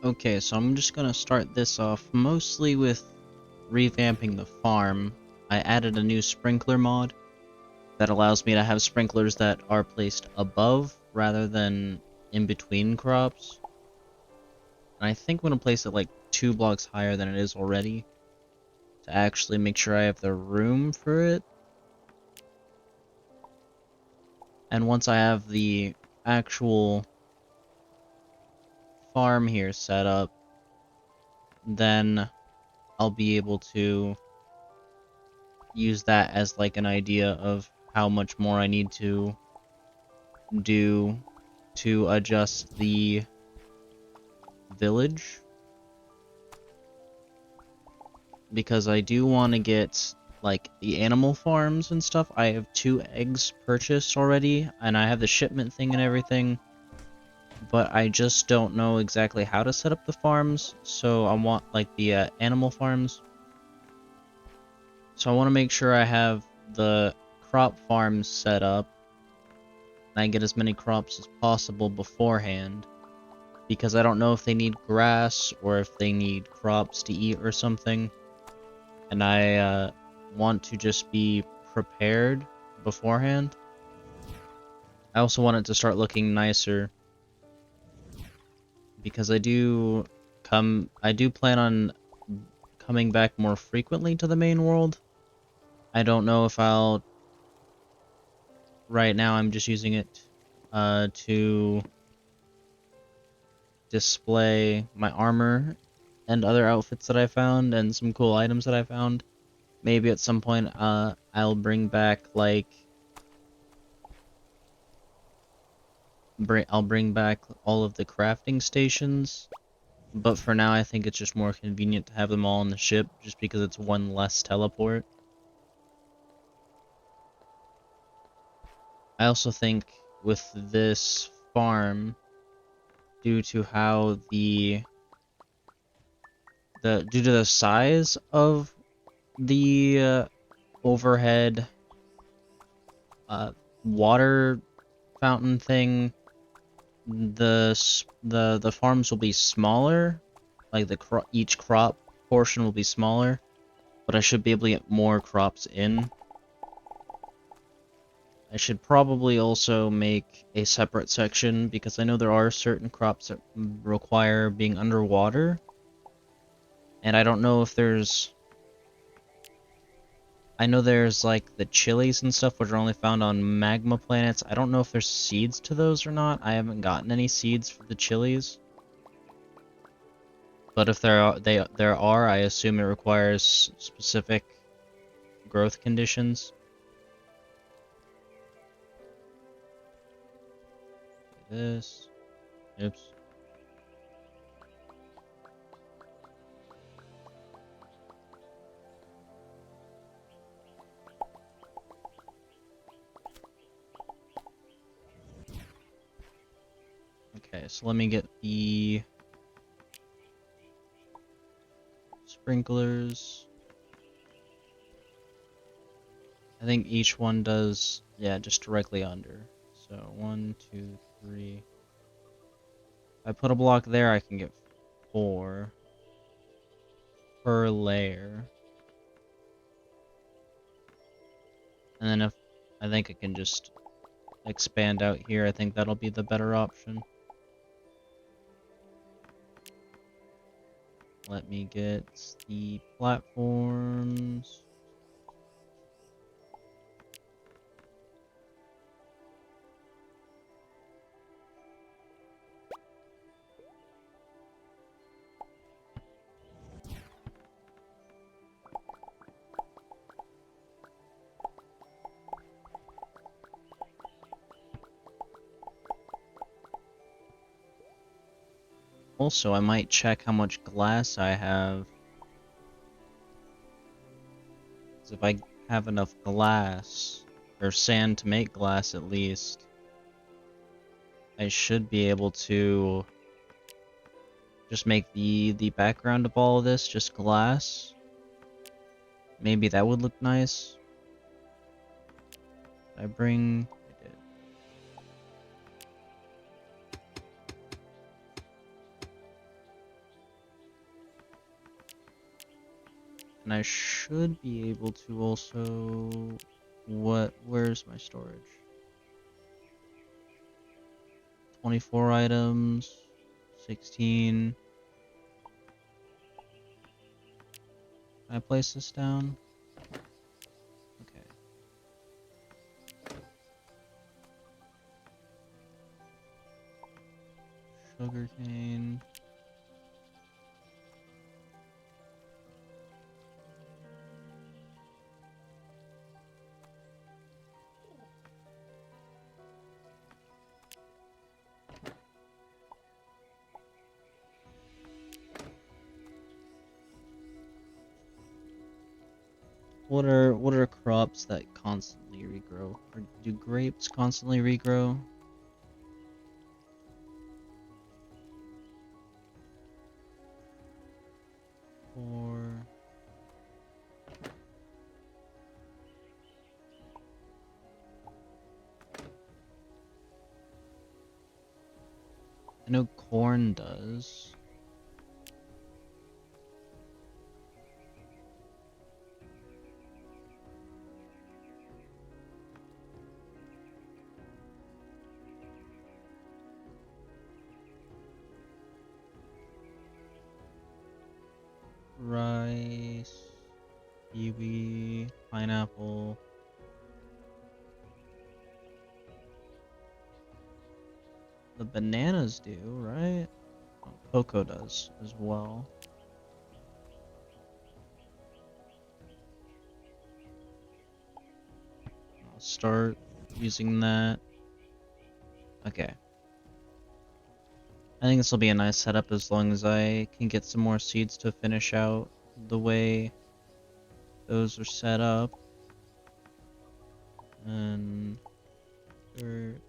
Okay, so I'm just gonna start this off mostly with revamping the farm. I added a new sprinkler mod that allows me to have sprinklers that are placed above rather than in between crops. And I think I'm gonna place it like 2 blocks higher than it is already to actually make sure I have the room for it. And once I have the actual farm here set up, then I'll be able to use that as like an idea of how much more I need to do to adjust the village, because I do want to get like the animal farms and stuff. I have 2 eggs purchased already and I have the shipment thing and everything, but I just don't know exactly how to set up the farms. So I want like the animal farms, so I want to make sure I have the crop farms set up and I get as many crops as possible beforehand, because I don't know if they need grass or if they need crops to eat or something. And I want to just be prepared beforehand. I also want it to start looking nicer, because I do plan on coming back more frequently to the main world. I don't know if I'll right now I'm just using it to display my armor and other outfits that I found and some cool items that I found. Maybe at some point I'll bring back like I'll bring back all of the crafting stations, but for now I think it's just more convenient to have them all on the ship, just because it's one less teleport. I also think with this farm, due to how due to the size of the overhead uh, water fountain thing, the farms will be smaller, like each crop portion will be smaller, but I should be able to get more crops in. I should probably also make a separate section, because I know there are certain crops that require being underwater, and I don't know if I know there's like the chilies and stuff which are only found on magma planets. I don't know if there's seeds to those or not. I haven't gotten any seeds for the chilies. But if there are, I assume it requires specific growth conditions. This. Oops. Okay, so let me get the sprinklers. I think each one does, yeah, just directly under. So 1, 2, 3. If I put a block there, I can get 4 per layer. And then if I think I can just expand out here, I think that'll be the better option. Let me get the platforms. Also, I might check how much glass I have. 'Cause if I have enough glass, or sand to make glass at least, I should be able to just make the background of all of this just glass. Maybe that would look nice. I bring... I did. And I should be able to also... Where's my storage? 24 items, 16. Can I place this down? Okay. Sugarcane. What are crops that constantly regrow? Or do grapes constantly regrow? Or I know corn does. Rice, kiwi, pineapple. The bananas do, right? Oh, cocoa does as well. I'll start using that. Okay. I think this will be a nice setup as long as I can get some more seeds to finish out the way those are set up. And dirt.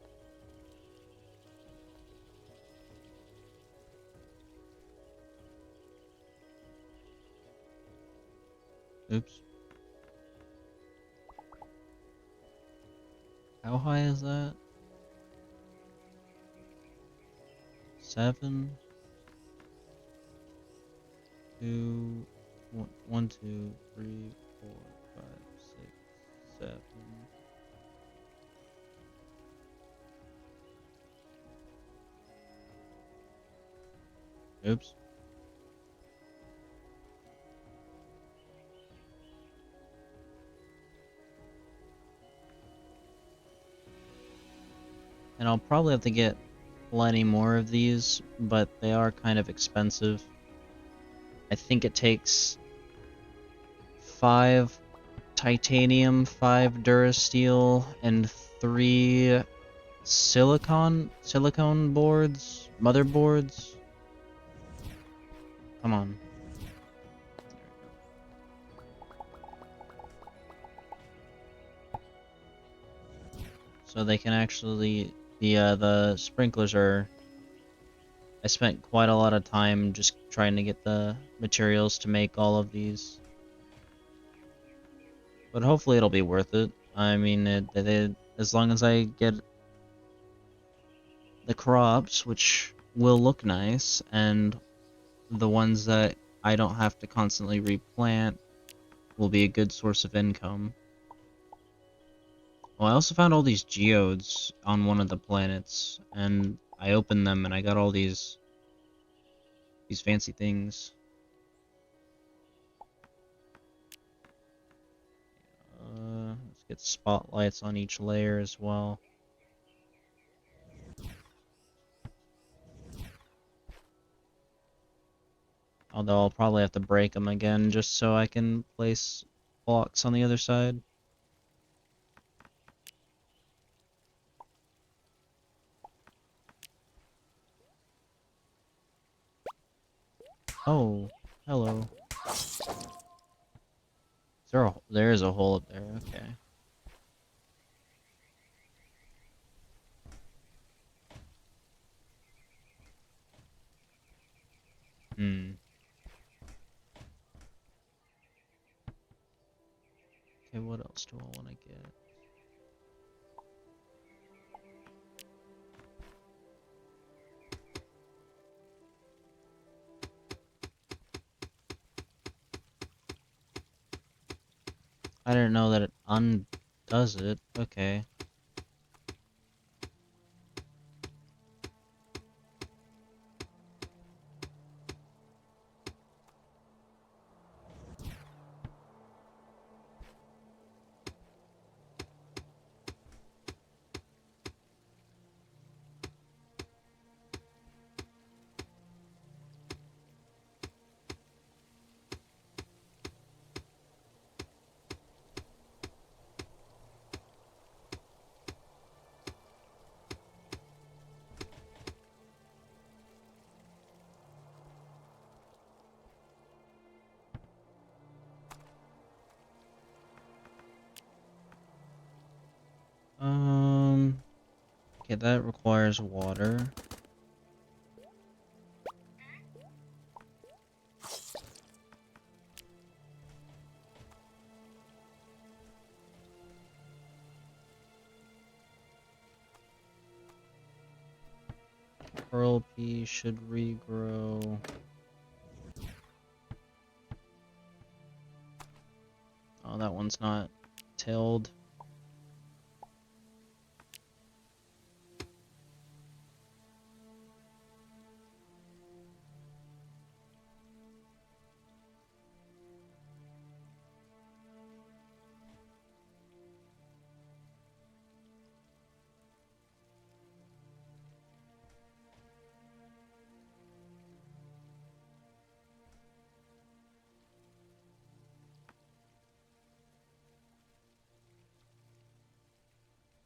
Oops. How high is that? 7? 2, 1, 2, 3, 4, 5, 6, 7. Oops. And I'll probably have to get plenty more of these, but they are kind of expensive. I think it takes 5 titanium, 5 durasteel, and 3 silicone boards, motherboards. Come on. So they can actually the sprinklers are. I spent quite a lot of time just trying to get the materials to make all of these. But hopefully it'll be worth it. I mean, as long as I get the crops, which will look nice, and the ones that I don't have to constantly replant will be a good source of income. Well, I also found all these geodes on one of the planets, and I opened them and I got all these fancy things. Let's get spotlights on each layer as well. Although I'll probably have to break them again just so I can place blocks on the other side. Oh, hello. There is a hole up there, okay. Hmm. Okay, what else do I want to get? I didn't know that it undoes it. Okay. Okay, that requires water. Pearl pea should regrow. Oh, that one's not tilled.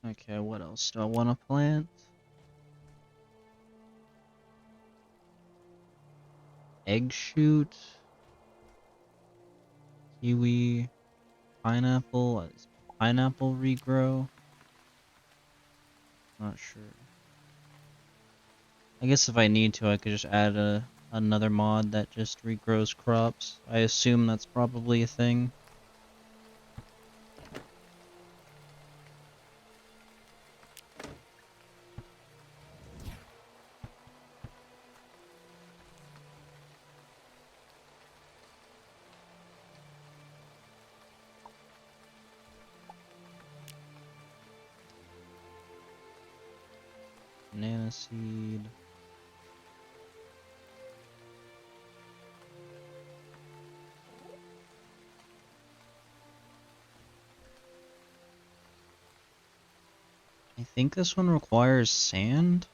Okay, what else do I want to plant? Egg shoot, kiwi, pineapple. Is pineapple regrow? Not sure. I guess if I need to, I could just add another mod that just regrows crops. I assume that's probably a thing. Banana seed. I think this one requires sand.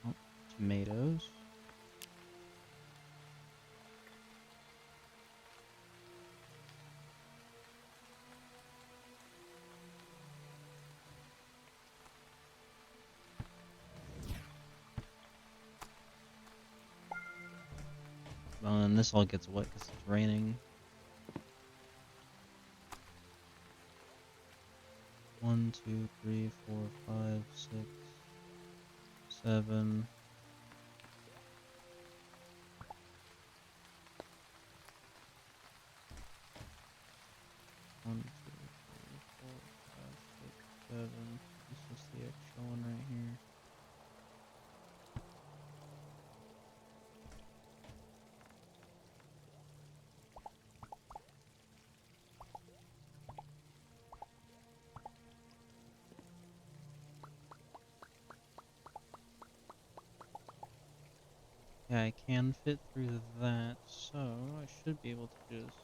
Oh, tomatoes. Well, and this all gets wet because it's raining. 1, 2, 3, 4, 5, 6, 7. One, two, three, four, five, six, 7. This is the extra one right here. Yeah, I can fit through that, so I should be able to just...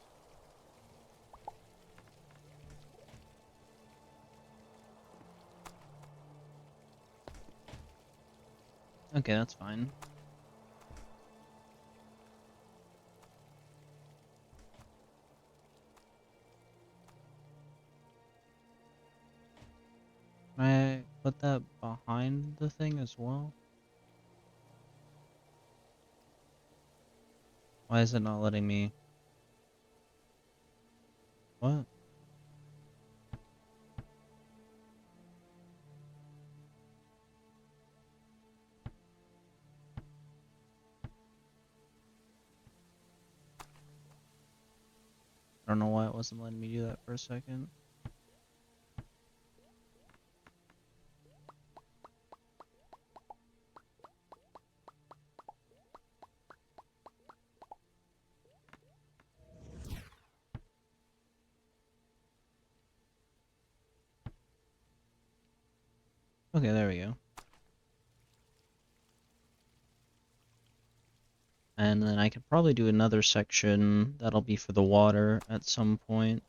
Okay, that's fine. Can I put that behind the thing as well? Why is it not letting me... What? I don't know why it wasn't letting me do that for a second. Okay, there we go. And then I could probably do another section that'll be for the water at some point.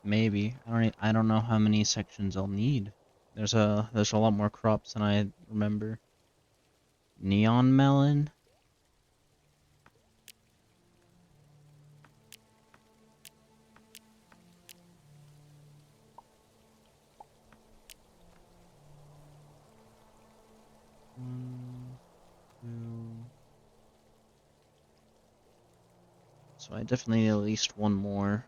Maybe. I don't know how many sections I'll need. There's a lot more crops than I remember. Neon melon? One, two. So I definitely need at least one more.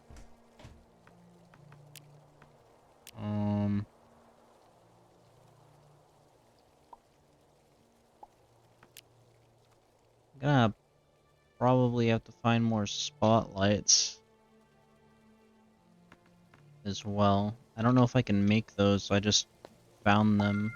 I'm gonna probably have to find more spotlights as well. I don't know if I can make those, I just found them.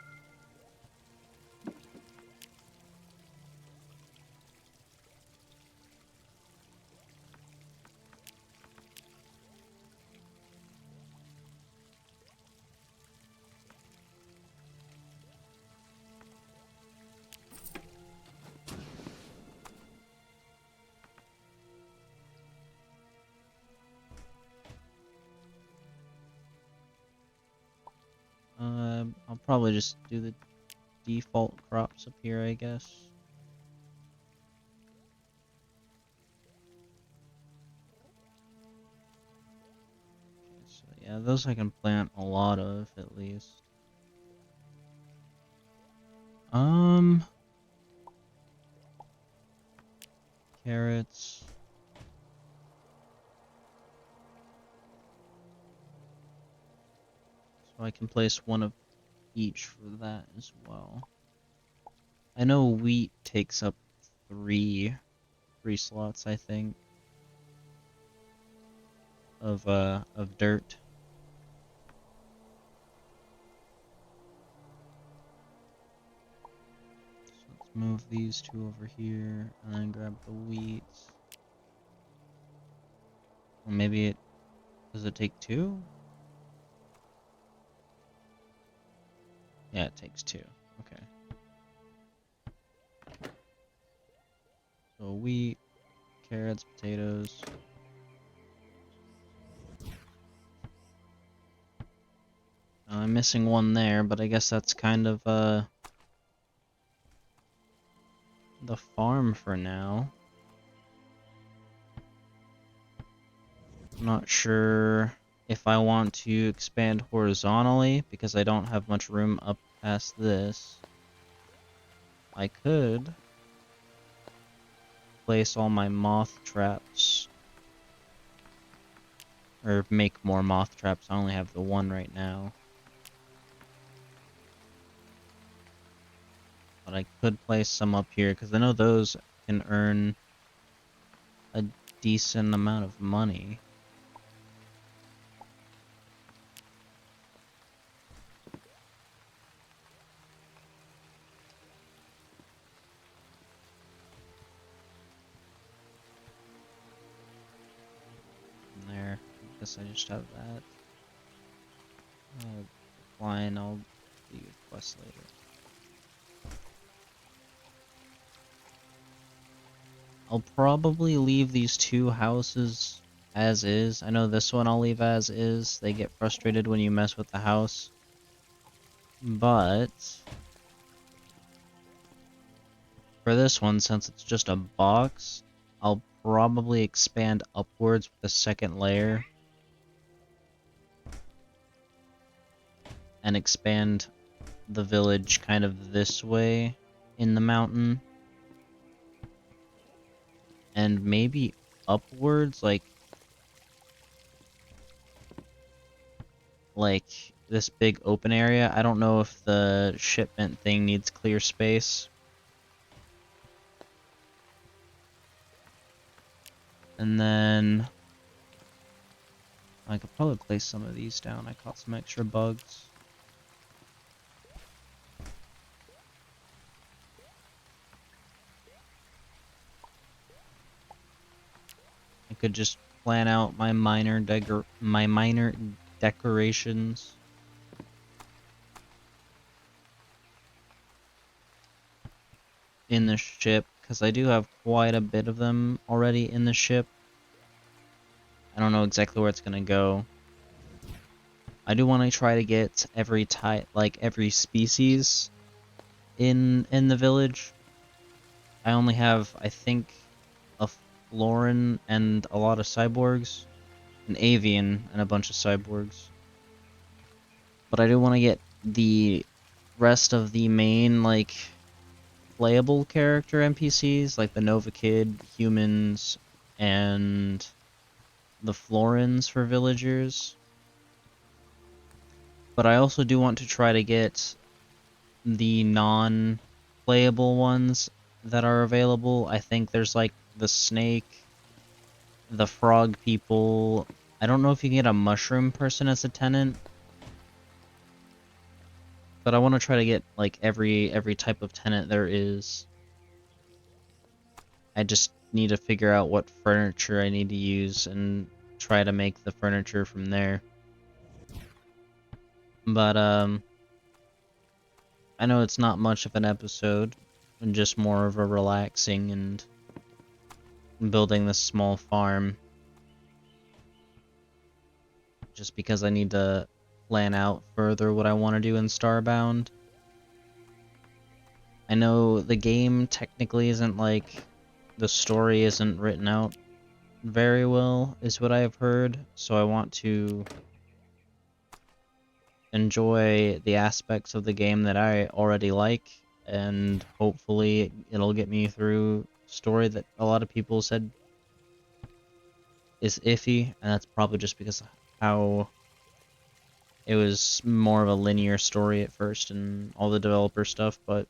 I'll probably just do the default crops up here, I guess. Okay, so yeah, those I can plant a lot of, at least. Carrots. So I can place one of each for that as well. I know wheat takes up three slots, I think, of dirt. So let's move these two over here and then grab the wheat. Or maybe it does it take two? Yeah, it takes two. Okay. So wheat, carrots, potatoes. I'm missing one there, but I guess that's kind of the farm for now. I'm not sure if I want to expand horizontally because I don't have much room up past this. I could place all my moth traps, or make more moth traps. I only have the one right now. But I could place some up here because I know those can earn a decent amount of money. In there. I guess I just have that. Fine, I'll do your quest later. I'll probably leave these two houses as is. I know this one I'll leave as is. They get frustrated when you mess with the house. But for this one, since it's just a box, I'll probably expand upwards with the second layer. And expand the village kind of this way in the mountain. And maybe upwards, like this big open area. I don't know if the shipment thing needs clear space. And then I could probably place some of these down. I caught some extra bugs. I could just plan out my minor decorations. In the ship, because I do have quite a bit of them already in the ship. I don't know exactly where it's gonna go. I do want to try to get every type, like every species in the village. I only have, I think, a Florin and a lot of cyborgs, an avian and a bunch of cyborgs. But I do want to get the rest of the main, like, playable character NPCs, like the Nova Kid, humans, and the Florins for villagers. But I also do want to try to get the non-playable ones that are available. I think there's like the snake, the frog people. I don't know if you can get a mushroom person as a tenant, but I want to try to get like every type of tenant there is. I just need to figure out what furniture I need to use and try to make the furniture from there. But I know it's not much of an episode, and just more of a relaxing and building this small farm. Just because I need to plan out further what I want to do in Starbound. I know the game technically isn't like, the story isn't written out very well, is what I've heard, so I want to enjoy the aspects of the game that I already like, and hopefully it'll get me through story that a lot of people said is iffy, and that's probably just because of how it was more of a linear story at first and all the developer stuff, but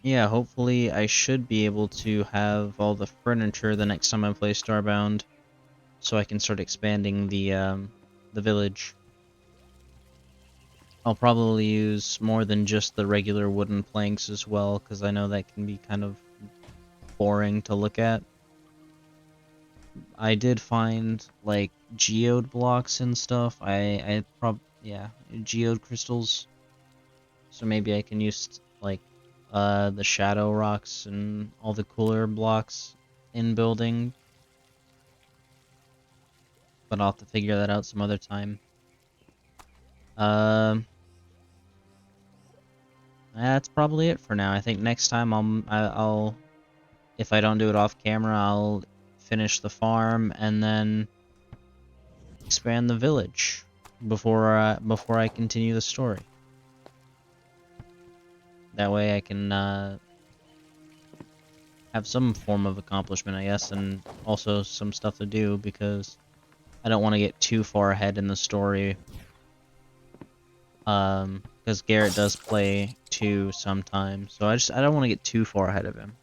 yeah, hopefully I should be able to have all the furniture the next time I play Starbound, so I can start expanding the village. I'll probably use more than just the regular wooden planks as well, because I know that can be kind of boring to look at. I did find, like, geode blocks and stuff. Yeah, geode crystals. So maybe I can use, like, the shadow rocks and all the cooler blocks in building. But I'll have to figure that out some other time. Um, that's probably it for now. I think next time I'll if I don't do it off camera, I'll finish the farm and then expand the village before I continue the story. That way I can have some form of accomplishment, I guess, and also some stuff to do, because I don't want to get too far ahead in the story. Because Garrett does play too sometimes, so I don't want to get too far ahead of him.